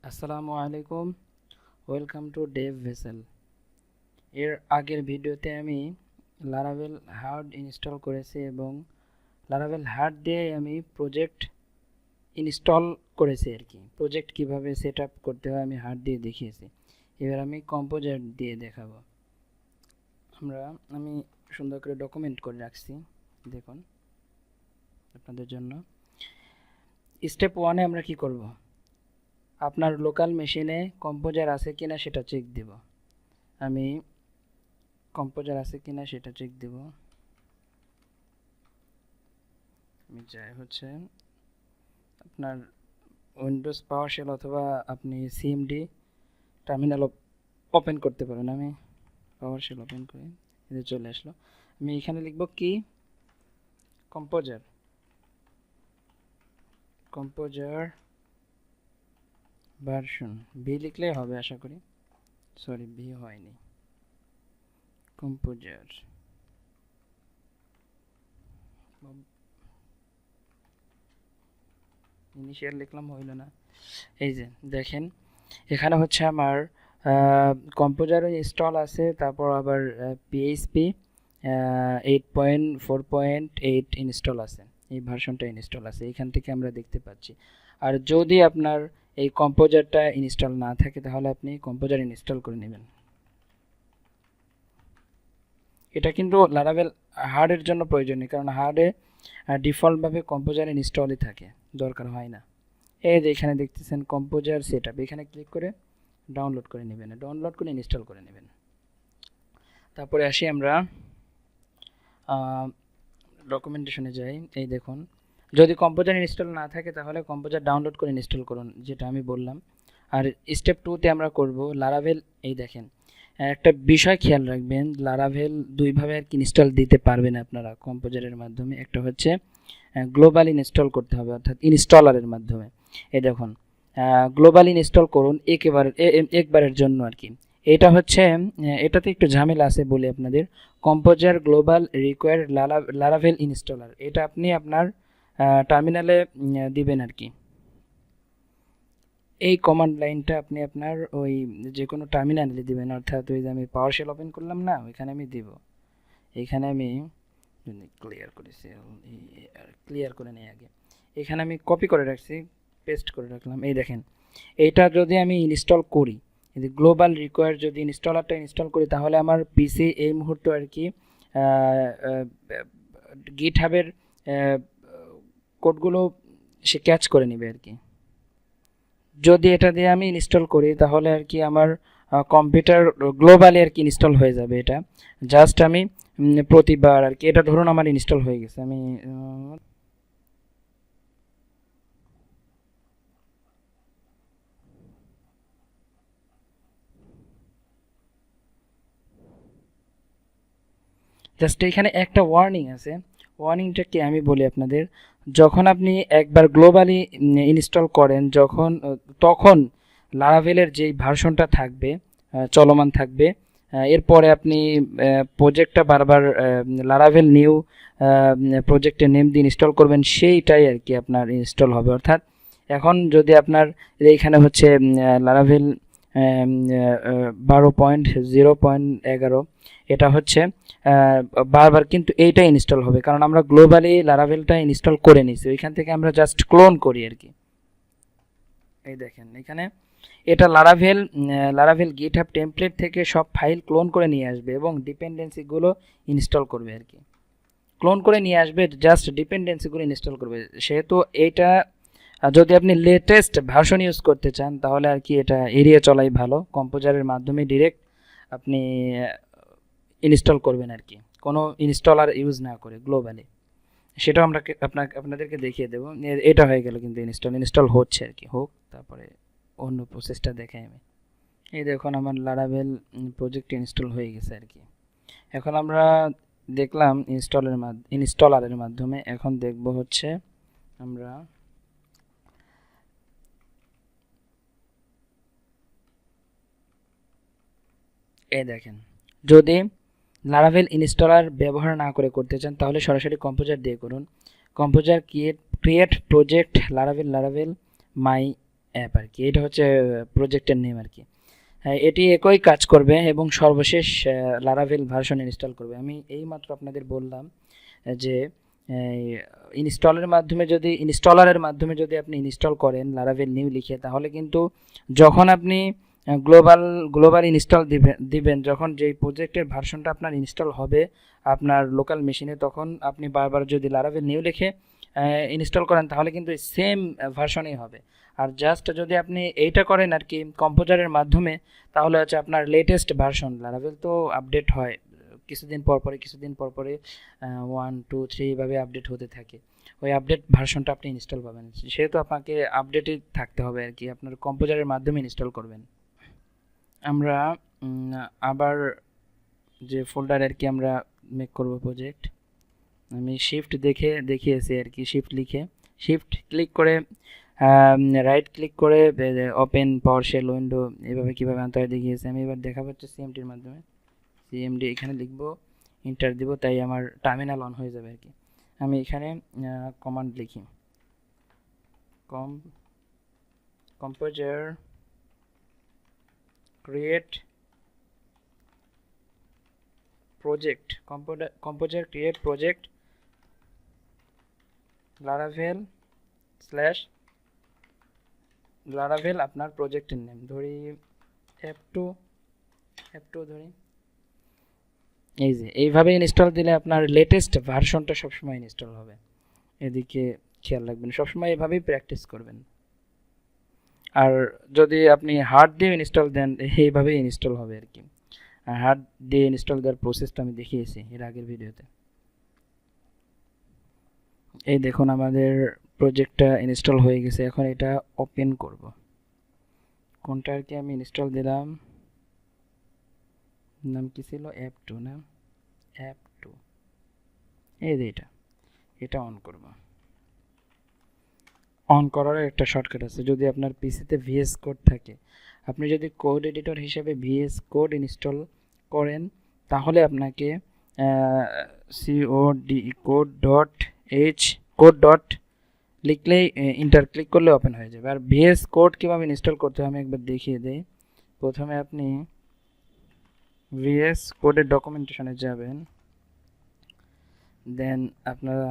আসসালামু আলাইকুম, welcome to Dave vessel. এর আগের ভিডিওতে আমি লারাভেল হার্ড ইনস্টল করেছি এবং লারাভেল হার্ড দিয়ে আমি প্রজেক্ট ইনস্টল করেছি আর কি। প্রজেক্ট কিভাবে সেট আপ করতে হয় আমি হার্ড দিয়ে দেখিয়েছি। এবার আমি কম্পোজার দিয়ে দেখাবো। আমি সুন্দর করে ডকুমেন্ট করে রাখছি, দেখুন আপনাদের জন্য। স্টেপ ওয়ানে আমরা কি করব, আপনার লোকাল মেশিনে কম্পোজার আছে কিনা সেটা চেক দেব। আমি কম্পোজার আছে কিনা সেটা চেক দেব। আমি চাই হচ্ছে আপনার উইন্ডোজ পাওয়ার শেল অথবা আপনি সিএমডি টার্মিনাল ওপেন করতে পারেন। আমি পাওয়ার শেল ওপেন করে এটা চলে আসলো। আমি এখানে লিখব কি কম্পোজার ভার্সন বি লিখলেই হবে আশা করি। সরি, বি হয়নি, কম্পোজার ইনিশিয়াল লিখলাম, হইল না। এই যে দেখেন, এখানে হচ্ছে আমার কম্পোজার ইনস্টল আছে, তারপর আবার পিএইচপি 8.4.8 ইনস্টল আছে, এই ভার্সনটা ইনস্টল আছে, এখান থেকে আমরা দেখতে পাচ্ছি। আর যদি আপনার এই কম্পোজারটা ইনস্টল না থাকে তাহলে আপনি কম্পোজার ইনস্টল করে নেবেন। এটা কিন্তু লারাভেল হার্ডের জন্য প্রয়োজনীয়, কারণ হার্ডে ডিফল্টভাবে কম্পোজার ইনস্টলই থাকে, দরকার হয় না। এই যে এখানে দেখতেছেন কম্পোজার সেটআপ, এখানে ক্লিক করে ডাউনলোড করে নেবেন, ডাউনলোড করে ইনস্টল করে নেবেন। তারপরে আসি আমরা ডকুমেন্টেশনে যাই। এই দেখুন, যদি কম্পোজার ইনস্টল না থাকে তাহলে কম্পোজার ডাউনলোড করে ইনস্টল করুন, যেটা আমি বললাম। আর স্টেপ 2তে আমরা করব লারাভেল। এই দেখেন, একটা বিষয় খেয়াল রাখবেন, লারাভেল দুইভাবে আর কি ইনস্টল দিতে পারবেন আপনারা কম্পোজারের মাধ্যমে। একটা হচ্ছে গ্লোবাল ইনস্টল করতে হবে, অর্থাৎ ইনস্টলারের মাধ্যমে। এই দেখুন, গ্লোবাল ইনস্টল করুন একবারের জন্য আর কি। এটা হচ্ছে এটাতে একটু ঝামেলা আছে বলি আপনাদের। Composer global required Laravel installer, এটা আপনি আপনার টার্মিনালে দিবেন আর কি। এই কমান্ড লাইনটা আপনি আপনার ওই যে কোনো টার্মিনালে দিবেন, অর্থাৎ ওই যে আমি পাওয়ার শেল ওপেন করলাম না, ওইখানে আমি দিব। এখানে আমি ক্লিয়ার করেছি, ক্লিয়ার করে নিই আগে। এখানে আমি কপি করে রাখছি, পেস্ট করে রাখলাম। এই দেখেন, এইটা যদি আমি ইনস্টল করি, যদি গ্লোবাল রিকোয়ার যদি ইনস্টলারটা ইনস্টল করি, তাহলে আমার পিসি এই মুহূর্তে আর কি গিটহাবের কোডগুলো সে ক্যাচ করে নেবে আর কি। যদি এটা দিয়ে আমি ইনস্টল করি তাহলে আর কি আমার কম্পিউটার গ্লোবালি আর কি ইনস্টল হয়ে যাবে। এটা জাস্ট আমি প্রতিবার আর কি, এটা ধরুন আমার ইনস্টল হয়ে গেছে, আমি জাস্ট এখানে একটা ওয়ার্নিং আছে, ওয়ার্নিংটা কি আমি বলি আপনাদের। যখন আপনি একবার গ্লোবালি ইনস্টল করেন, তখন লারাভেলের যেই ভার্সনটা থাকবে চলমান থাকবে, এরপরে আপনি প্রজেক্টটা বারবার লারাভেল নিউ প্রজেক্টের নেম দিয়ে ইনস্টল করবেন, সেইটাই আর কি আপনার ইনস্টল হবে। অর্থাৎ এখন যদি আপনার এইখানে হচ্ছে লারাভেল 12.0.11, এটা হচ্ছে বারবার কিন্তু এইটা ইনস্টল হবে, কারণ আমরা গ্লোবালি লারাভেলটা ইনস্টল করে নিছি, ওইখান থেকে আমরা জাস্ট ক্লোন করি আর কি। এই দেখেন এখানে এটা লারাভেল গিটহাব টেমপ্লেট থেকে সব ফাইল ক্লোন করে নিয়ে আসবে এবং ডিপেন্ডেন্সিগুলো ইনস্টল করবে আর কি। ক্লোন করে নিয়ে আসবে, জাস্ট ডিপেন্ডেন্সিগুলো ইনস্টল করবে। সেহেতু এইটা যদি আপনি লেটেস্ট ভার্সন ইউজ করতে চান তাহলে আর কি এটা এড়িয়ে চলাই ভালো, কম্পোজারের মাধ্যমে ডিরেক্ট আপনি ইনস্টল করবেন আর কি, কোনো ইনস্টলার ইউজ না করে গ্লোবালি। সেটাও আমরা আপনাদেরকে দেখিয়ে দেবো। এটা হয়ে গেল কিন্তু ইনস্টল হচ্ছে আর কি, হোক, তারপরে অন্য প্রসেসটা দেখাই আমি। এই দেখুন আমার লারাভেল প্রজেক্ট ইনস্টল হয়ে গেছে আর কি। এখন আমরা দেখলাম ইনস্টলারের মাধ্যমে, এখন দেখব হচ্ছে আমরা এই দেখেন, যদি লারাভেল ইনস্টলার ব্যবহার না করে করতে চান তাহলে সরাসরি কম্পোজার দিয়ে করুন। Composer create project Laravel my app আর কি। এটা হচ্ছে প্রজেক্টের নেম আর কি। হ্যাঁ, এটি একই কাজ করবে এবং সর্বশেষ লারাভেল ভার্সন ইনস্টল করবে। আমি এইমাত্র আপনাদের বললাম যে ইনস্টলারের মাধ্যমে যদি আপনি ইনস্টল করেন লারাভেল নিউ লিখে, তাহলে কিন্তু যখন আপনি গ্লোবাল ইনস্টল দিবেন, যখন যেই প্রজেক্টের ভার্সনটা আপনার ইনস্টল হবে আপনার লোকাল মেশিনে, তখন আপনি বারবার যদি লারাভেল নিউ লিখে ইনস্টল করেন তাহলে কিন্তু সেম ভার্সনই হবে। আর জাস্ট যদি আপনি এইটা করেন আর কি কম্পোজারের মাধ্যমে, তাহলে হচ্ছে আপনার লেটেস্ট ভার্সন, লারাভেল তো আপডেট হয় কিছুদিন পর পরে 1 2 3 এভাবে আপডেট হতে থাকে। ওই আপডেট ভার্সনটা আপনি ইনস্টল পাবেন, সেহেতু আপনাকে আপডেটে থাকতে হবে আর কি, আপনার কম্পোজারের মাধ্যমে ইনস্টল করবেন। আমরা আবার যে ফোল্ডার আর কি আমরা মেক করব প্রজেক্ট, আমি শিফট দেখিয়েছি আর কি, শিফট ক্লিক করে রাইট ক্লিক করে ওপেন পাওয়ার শেল উইন্ডো এভাবে কীভাবে আনতে হয় দেখিয়েছি। আমি এবার দেখাবো হচ্ছে সিএমটির মাধ্যমে। সিএমডি এখানে লিখবো, এন্টার দিব, তাই আমার টার্মিনাল অন হয়ে যাবে আর কি। আমি এখানে কমান্ড লিখি, composer create project, composer create project Laravel আপনার প্রজেক্টের নেম ধরি F2 ধরি। এই যে এইভাবে ইনস্টল দিলে আপনার লেটেস্ট ভার্সনটা সবসময় ইনস্টল হবে। এদিকে খেয়াল রাখবেন, সবসময় এভাবেই প্র্যাকটিস করবেন। আর যদি আপনি হার্ড দিয়ে ইনস্টল দেন এইভাবেই ইনস্টল হবে আর কি। হার্ড দিয়ে ইনস্টল দেওয়ার প্রসেসটা আমি দেখিয়েছি এর আগের ভিডিওতে। এই দেখুন আমাদের প্রজেক্টটা ইনস্টল হয়ে গেছে। এখন এটা ওপেন করব, কোনটা আর কি আমি ইনস্টল দিলাম, নাম কি ছিল, F2 না, F2। এই যে এটা অন করব। অন করার একটা শর্টকাট আছে, যদি আপনার পিসিতে ভিএস কোড থাকে, আপনি যদি কোড এডিটর হিসেবে ভিএস কোড ইনস্টল করেন, তাহলে আপনাকে কোড ডট লিখলেই ইন্টার ক্লিক করলে ওপেন হয়ে যাবে। আর ভিএস কোড কীভাবে ইনস্টল করতে হবে আমি একবার দেখিয়ে দিই। প্রথমে আপনি ভিএস কোডের ডকুমেন্টেশনে যাবেন, দেন আপনারা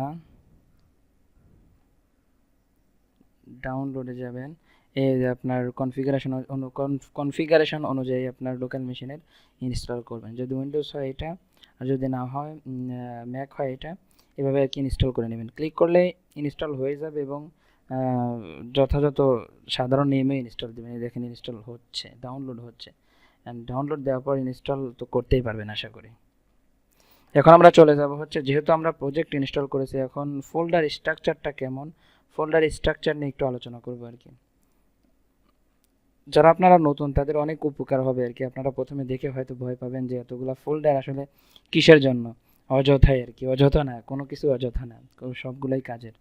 ডাউনলোডে যাবেন। এই যে আপনার কনফিগারেশন অনুযায়ী আপনার লোকাল মেশিনের ইনস্টল করবেন। যদি উইন্ডোজ হয় এটা, আর যদি না হয় ম্যাক হয় এটা, এভাবে আর কি ইনস্টল করে নেবেন। ক্লিক করলে ইনস্টল হয়ে যাবে এবং যথাযথ সাধারণ নিয়মে ইনস্টল দেবেন। দেখেন ইনস্টল হচ্ছে, ডাউনলোড হচ্ছে, অ্যান্ড ডাউনলোড দেওয়ার পর ইনস্টল তো করতেই পারবেন আশা করি। এখন আমরা চলে যাব হচ্ছে, যেহেতু আমরা প্রজেক্ট ইনস্টল করেছি, এখন ফোল্ডার স্ট্রাকচারটা কেমন, ফোল্ডার স্ট্রাকচার নিয়ে একটু আলোচনা করবো আর কি। যারা আপনারা নতুন তাদের অনেক উপকার হবে আর কি। আপনারা প্রথমে দেখে হয়তো ভয় পাবেন যে এতগুলো ফোল্ডার আসলে কিসের জন্য, অযথাই আর কি। অযথা না, কোনো কিছু অযথা না, সবগুলোই কাজের।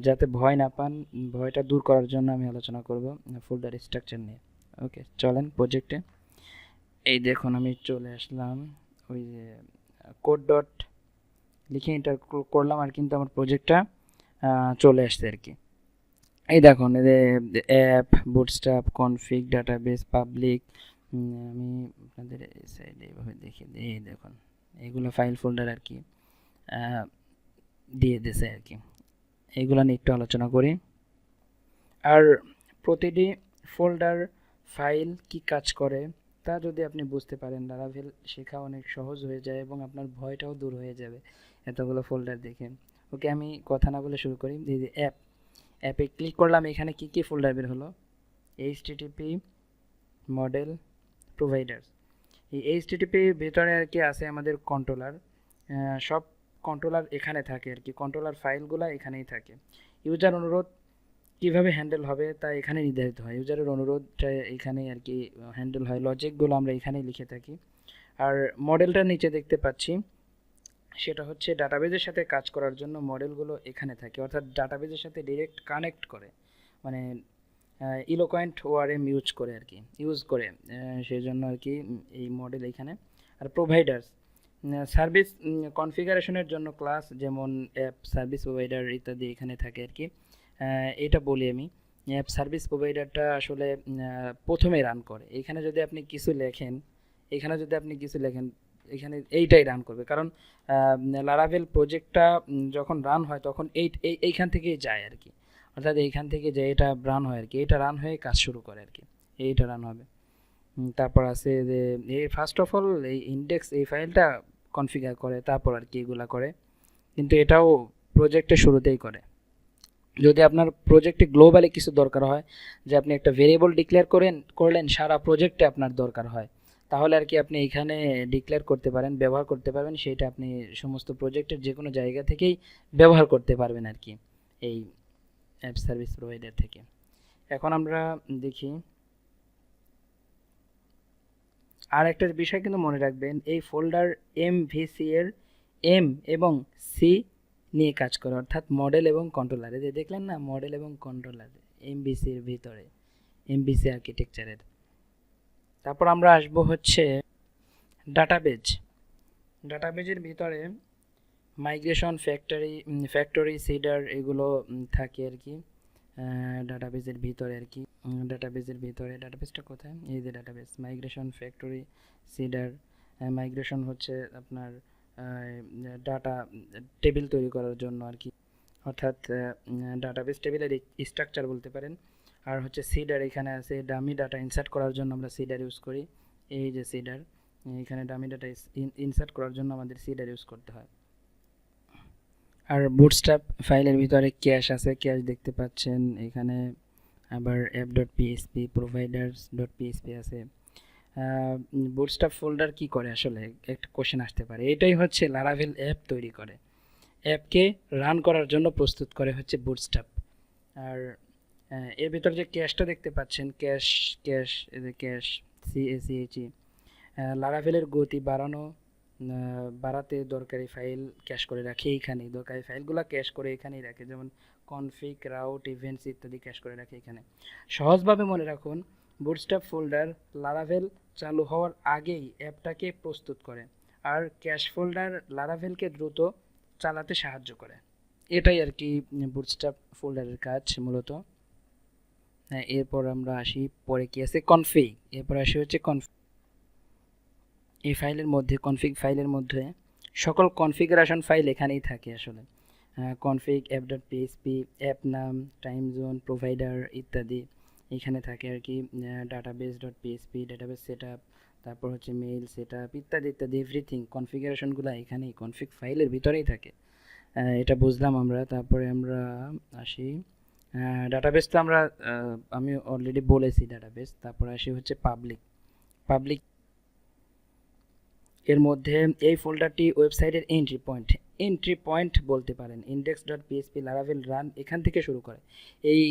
যাতে ভয় না পান, ভয়টা দূর করার জন্য আমি আলোচনা করব ফোল্ডার স্ট্রাকচার নিয়ে। ওকে, চলেন প্রজেক্টে। এই দেখুন আমি চলে আসলাম, ওই যে কোড ডট লিখে এন্টার করলাম আর কিন্তু আমার প্রজেক্টটা চলে আসছে আর কি। এই দেখুন app, bootstrap, config, database, public. আমি আপনাদের এই সাইডে এইভাবে দেখিয়ে দিই। এই দেখুন এগুলো ফাইল ফোল্ডার আর কি দিয়ে দিয়েছে আর কি। এইগুলো নিয়ে একটু আলোচনা করি। আর প্রতিটি ফোল্ডার ফাইল কি কাজ করে তা যদি আপনি বুঝতে পারেন, লারাভেল শেখা অনেক সহজ হয়ে যায় এবং আপনার ভয়টাও দূর হয়ে যাবে এতগুলো ফোল্ডার দেখে। ওকে, আমি কথা না বলে শুরু করি। এই যে অ্যাপে ক্লিক করলাম, এখানে কি ফোল্ডার বের হলো, HTTP মডেল প্রোভাইডার্স। এই HTTP ভিতরে আর কি আছে আমাদের কন্ট্রোলার, সব কন্ট্রোলার এখানে থাকে আর কি, কন্ট্রোলার ফাইলগুলো এখানেই থাকে। ইউজার অনুরোধ কীভাবে হ্যান্ডেল হবে তা এখানে নির্ধারিত হয়, ইউজারের অনুরোধটা এখানেই আর কি হ্যান্ডেল হয়, লজিকগুলো আমরা এখানেই লিখে থাকি। আর মডেলটা নিচে দেখতে পাচ্ছি, সেটা হচ্ছে ডাটাবেজের সাথে কাজ করার জন্য মডেলগুলো এখানে থাকে, অর্থাৎ ডাটাবেজের সাথে ডিরেক্ট কানেক্ট করে, মানে ইলোকোয়েন্ট ওআরএম ইউজ করে সেই জন্য আর কি এই মডেল এখানে। আর প্রোভাইডার্স সার্ভিস কনফিগারেশনের জন্য ক্লাস, যেমন অ্যাপ সার্ভিস প্রোভাইডার ইত্যাদি এখানে থাকে আর কি। এটা বলি আমি, অ্যাপ সার্ভিস প্রোভাইডারটা আসলে প্রথমে রান করে। এখানে যদি আপনি কিছু লেখেন, এখানে এইটাই রান করবে, কারণ লারাভেল প্রজেক্টটা যখন রান হয় তখন এইখান থেকেই যায় আর কি, অর্থাৎ এইখান থেকে যে এটা রান হয় আর কি, এটা রান হয়ে কাজ শুরু করে আর কি, এইটা রান হবে। তারপর আছে যে এই ফার্স্ট অফ অল এই ইন্ডেক্স এই ফাইলটা কনফিগার করে, তারপর আর কি এগুলা করে, কিন্তু এটাও প্রজেক্টের শুরুতেই করে। যদি আপনার প্রজেক্টে গ্লোবালি কিছু দরকার হয়, যে আপনি একটা ভেরিয়েবল ডিক্লেয়ার করলেন সারা প্রজেক্টে আপনার দরকার হয়, তাহলে আর কি আপনি এখানে ডিক্লেয়ার করতে পারেন, ব্যবহার করতে পারবেন, সেটা আপনি সমস্ত প্রজেক্টের যে কোনো জায়গা থেকেই ব্যবহার করতে পারবেন আর কি এই অ্যাপ সার্ভিস প্রোভাইডার থেকে। এখন আমরা দেখি আর একটা বিষয় কিন্তু মনে রাখবেন, এই ফোল্ডার MVC এর এম এবং সি নিয়ে কাজ করে, অর্থাৎ মডেল এবং কন্ট্রোলার। এই যে দেখলেন না, মডেল এবং কন্ট্রোলার এমভিসির ভিতরে, এমভিসি আর্কিটেকচারের। তারপর আমরা আসবো হচ্ছে ডাটাবেজের ভিতরে মাইগ্রেশন, ফ্যাক্টরি সিডার এগুলো থাকে আর কি ডাটাবেজের ভিতরে আর কি। ডাটাবেজটা কোথায়, এই যে database migration, factory seeder. Migration হচ্ছে আপনার ডাটা টেবিল তৈরি করার জন্য আর কি, অর্থাৎ ডাটাবেস টেবিলের স্ট্রাকচার বলতে পারেন। আর হচ্ছে সিডার, এখানে আছে ডামি ডাটা ইনসার্ট করার জন্য আমরা সিডার ইউজ করি, এই যে সিডার, এখানে ডামি ডাটা ইনসার্ট করার জন্য আমাদের সিডার ইউজ করতে হয়। আর বুটস্ট্র্যাপ ফাইলের ভিতরে ক্যাশ আছে, ক্যাশ দেখতে পাচ্ছেন এখানে। আবার app.php providers.php আছে। বুটস্ট্র্যাপ ফোল্ডার কি করে আসলে, একটা কোশ্চেন আসতে পারে। এটাই হচ্ছে লারাভেল অ্যাপ তৈরি করে, অ্যাপকে রান করার জন্য প্রস্তুত করে হচ্ছে বুটস্ট্র্যাপ। আর এর ভিতরে যে ক্যাশটা দেখতে পাচ্ছেন, ক্যাশ CACHE, লারাভেলের গতি বাড়াতে দরকারি ফাইল ক্যাশ করে রাখে এইখানেই, দরকারি ফাইলগুলো ক্যাশ করে এখানেই রাখে, যেমন কনফিগ, রাউট, ইভেন্টস ইত্যাদি ক্যাশ করে রাখে এখানে। সহজভাবে মনে রাখুন, বুটস্ট্র্যাপ ফোল্ডার লারাভেল চালু হওয়ার আগেই অ্যাপটাকে প্রস্তুত করে, আর ক্যাশ ফোল্ডার লারাভেলকে দ্রুত চালাতে সাহায্য করে। এটাই আর কি বুটস্ট্র্যাপ ফোল্ডারের কাজ মূলত। এরপর আমরা আসি, পরে কি আছে কনফিগ, এরপর আসি হচ্ছে কনফিগ। এই কনফিগ ফাইলের মধ্যে সকল কনফিগারেশন ফাইল এখানেই থাকে আসলে। কনফিগ, app.php, অ্যাপ নাম, টাইম জোন, প্রোভাইডার ইত্যাদি এখানে থাকে আর কি। database.php, ডাটাবেস সেটআপ, তারপর হচ্ছে মেইল সেটআপ ইত্যাদি ইত্যাদি, এভরিথিং কনফিগারেশনগুলো এখানেই কনফিগ ফাইলের ভিতরেই থাকে। এটা বুঝলাম আমরা। তারপরে আমরা আসি ডাটাবেস, তো আমি অলরেডি বলেছি ডাটাবেস। তারপরে আসি হচ্ছে পাবলিক। এর মধ্যে এই ফোল্ডারটি ওয়েবসাইটের এন্ট্রি পয়েন্ট বলতে পারেন। index.php লারাভেল রান এখান থেকে শুরু করে, এই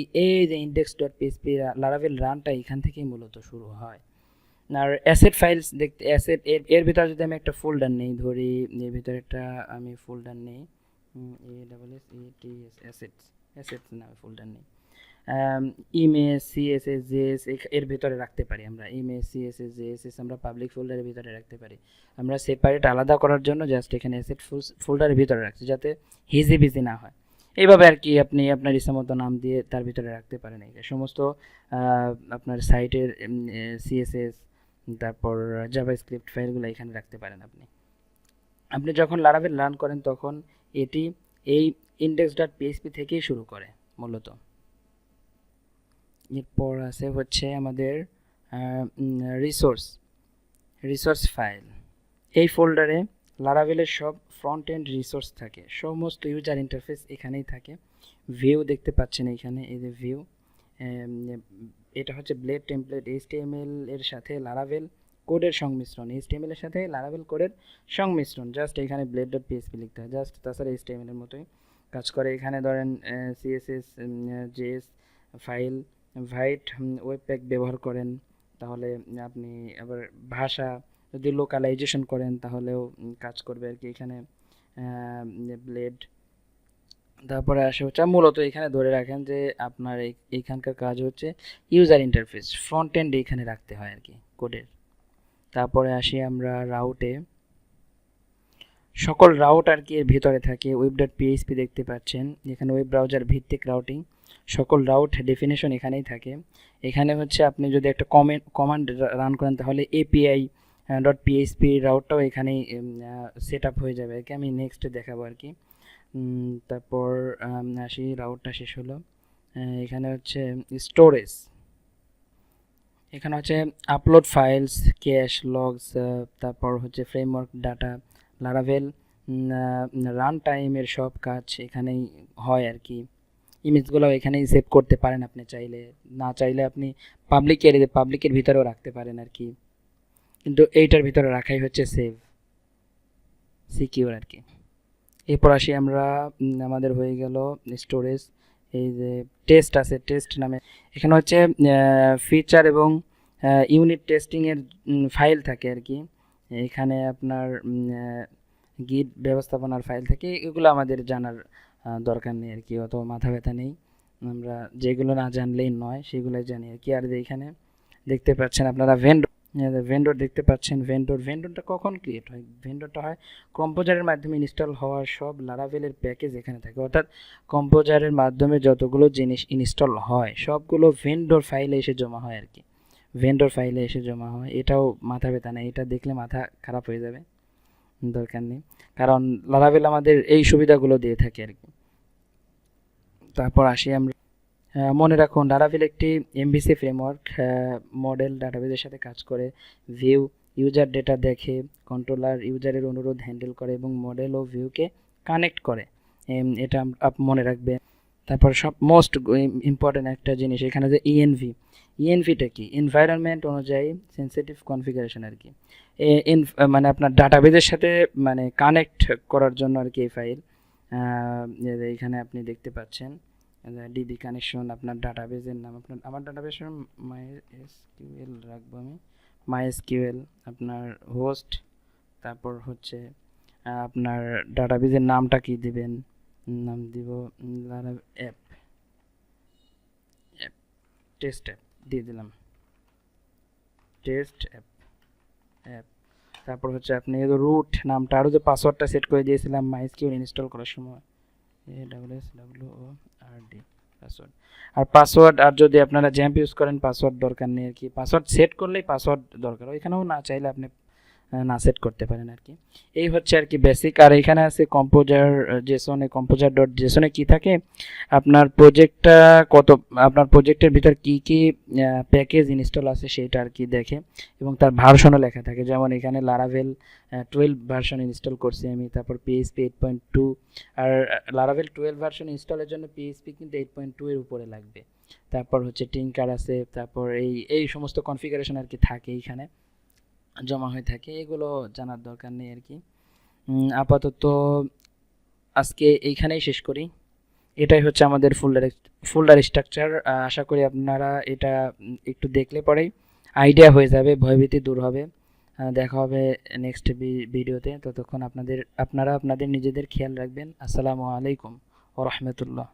যে index.php লারাভেল রানটা এখান থেকেই মূলত শুরু হয়। আর অ্যাসেট ফাইলস দেখতে, এর ভিতরে যদি আমি একটা ফোল্ডার নেই, ধরি এর ভিতরে একটা আমি ফোল্ডার নেই, অ্যাসেটস না ফোল্ডার নেই, ইমেজ, CSS, JS এর ভিতরে রাখতে পারি আমরা। ইমেজ, CSS, JS আমরা পাবলিক ফোল্ডারের ভিতরে রাখতে পারি। আমরা সেপারেট আলাদা করার জন্য জাস্ট এখানে অ্যাসেট ফোল্ডারের ভিতরে রাখছি, যাতে হিজিবিজি না হয়। এইভাবে আর কি আপনি আপনার ইচ্ছা মতো নাম দিয়ে তার ভিতরে রাখতে পারেন। এই সমস্ত আপনার সাইটের CSS, তারপর জাভাস্ক্রিপ্ট ফাইলগুলো এখানে রাখতে পারেন আপনি যখন লারাভেল রান করেন তখন এটি এই index.php থেকেই শুরু করে মূলত। এরপর আছে হচ্ছে আমাদের রিসোর্স ফাইল। এই ফোল্ডারে লারাভেলের সব ফ্রন্ট এন্ড রিসোর্স থাকে, সমস্ত ইউজার ইন্টারফেস এখানেই থাকে। ভিউ দেখতে পাচ্ছেন এখানে, এই যে ভিউ, এটা হচ্ছে ব্লেড টেমপ্লেট, HTML এর সাথে লারাভেল কোডের সংমিশ্রণ, HTML এর সাথে লারাভেল কোডের সংমিশ্রণ। জাস্ট এখানে blade.php লিখতে হয়, জাস্ট তাছাড়া HTML এর মতোই কাজ করে। এখানে ধরেন CSS, JS ফাইল, ভাইট, ওয়েবপ্যাক ব্যবহার করেন তাহলে আপনি, আবার ভাষা যদি লোকালাইজেশন করেন তাহলেও কাজ করবে আর কি এখানে ব্লেড। তারপরে আসে হচ্ছে মূলত এখানে ধরে রাখেন যে আপনার এইখানকার কাজ হচ্ছে ইউজার ইন্টারফেস, ফ্রন্ট এন্ড এখানে রাখতে হয় আর কি কোডের। তারপরে আসি আমরা রাউটে, সকল রাউট আর কি এর ভিতরে থাকে। web.php দেখতে পাচ্ছেন এখানে, ওয়েব ব্রাউজার ভিত্তিক রাউটিং। সকল রাউট ডেফিনেশন এখানেই থাকে। এখানে হচ্ছে আপনি যদি একটা কমান্ড রান করেন তাহলে এপিআই ডট পিএইচপি রাউটটাও এখানেই সেট আপ হয়ে যাবে আর কি। আমি নেক্সট দেখাবো আর কি। তারপর আসি, রাউটটা শেষ হলো। এখানে হচ্ছে স্টোরেজ, এখানে হচ্ছে আপলোড ফাইলস, ক্যাশ, লগস, তারপর হচ্ছে ফ্রেমওয়ার্ক, ডাটা, লারাভেল রান টাইমের সব কাজ এখানেই হয় আর কি। ইমেজগুলো এখানেই সেভ করতে পারেন আপনি চাইলে, না চাইলে আপনি পাবলিকের ভিতরেও রাখতে পারেন আর কি, কিন্তু এইটার ভিতরে রাখাই হচ্ছে সেভ, সিকিউর আর কি। এরপর আসি আমরা, আমাদের হয়ে গেল স্টোরেজ। এই যে টেস্ট আছে, টেস্ট নামে এখানে হচ্ছে ফিচার এবং ইউনিট টেস্টিংয়ের ফাইল থাকে আর কি। এখানে আপনার গিট ব্যবস্থাপনার ফাইল থাকে, এগুলো আমাদের জানার দরকার নেই আর কি, অত মাথা ব্যথা নেই, আমরা যেগুলো না জানলেই নয় সেগুলোই জানি আর কি। আর এখানে দেখতে পাচ্ছেন আপনারা ভেন্ডর দেখতে পাচ্ছেন। ভেন্ডরটা কখন ক্রিয়েট হয়? ভেন্ডরটা হয় কম্পোজারের মাধ্যমে ইনস্টল হওয়া সব লারাভেলের প্যাকেজ এখানে থাকে, অর্থাৎ কম্পোজারের মাধ্যমে যতগুলো জিনিস ইনস্টল হয় সবগুলো ভেন্ডর ফাইলে এসে জমা হয় আর কি, ভেন্ডর ফাইলে এসে জমা হয়। এটাও মাথা ব্যথা নেই, এটা দেখলে মাথা খারাপ হয়ে যাবে, দরকার নেই, কারণ লারাভেল আমাদের এই সুবিধাগুলো দিয়ে থাকে আর কি। তারপর আসি আমরা, মনে রাখুন লারাভেল একটি এমভিসি ফ্রেমওয়ার্ক, মডেল ডাটাবেজের সাথে কাজ করে, ভিউ ইউজার ডেটা দেখে, কন্ট্রোলার ইউজারের অনুরোধ হ্যান্ডেল করে এবং মডেল ও ভিউকে কানেক্ট করে, এটা মনে রাখবেন। তারপর সব মোস্ট ইম্পর্টেন্ট একটা জিনিস এখানে যে ইএনভিটা কি? এনভায়রনমেন্ট অনুযায়ী সেন্সিটিভ কনফিগারেশন আর কি, মানে আপনার ডাটাবেজের সাথে মানে কানেক্ট করার জন্য আর কি এই ফাইল। এখানে আপনি দেখতে পাচ্ছেন ডিবি কানেকশন, আপনার ডাটাবেজের নাম, আমার ডাটাবেজের মাইএসকিউএল রাখবো আমি, মাইএসকিউএল, আপনার হোস্ট, তারপর হচ্ছে আপনার ডাটাবেজের নামটা কি দিবেন, নাম দিব অ্যাপ, টেস্ট অ্যাপ দিয়ে দিলাম, টেস্ট অ্যাপ। তারপর হচ্ছে আপনি রুট নামটা, আরও যে পাসওয়ার্ডটা সেট করে দিয়েছিলাম মাইএসকিউএল ইনস্টল করার সময়, AWSWORD পাসওয়ার্ড। আর পাসওয়ার্ড, আর যদি আপনারা জ্যাম্প ইউজ করেন পাসওয়ার্ড দরকার নেই আর কি, পাসওয়ার্ড সেট করলেই পাসওয়ার্ড দরকার, ওইখানেও না চাইলে আপনি না সেট করতে পারেন আর কি। এই হচ্ছে আর কি বেসিক। আর এখানে আছে কম্পোজার জেসনে, কম্পোজার ডট জেসনে কী থাকে, আপনার প্রজেক্টটা আপনার প্রজেক্টের ভিতর কী কী প্যাকেজ ইনস্টল আছে সেটা আর কি দেখে, এবং তার ভার্সনও লেখা থাকে। যেমন এখানে লারাভেল 12 ভার্সন ইনস্টল করছি আমি, তারপর পিএইচপি 8.2, আর লারাভেল 12 ভার্সন ইনস্টলের জন্য পিএইচপি কিন্তু 8.2 এর উপরে লাগবে। তারপর হচ্ছে টিঙ্কার আছে, তারপর এই সমস্ত কনফিগারেশন আর কি থাকে এইখানে জমা হয়ে থাকে, এগুলো জানার দরকার নেই আর কি। আপাতত আজকে এইখানেই শেষ করি। এটাই হচ্ছে আমাদের ফোল্ডার স্ট্রাকচার। আশা করি আপনারা এটা একটু দেখলে পরেই আইডিয়া হয়ে যাবে, ভয়ভীতি দূর হবে। দেখা হবে নেক্সট ভিডিওতে, ততক্ষণ আপনারা আপনাদের নিজেদের খেয়াল রাখবেন। আসসালামু আলাইকুম ওয়া রাহমাতুল্লাহ।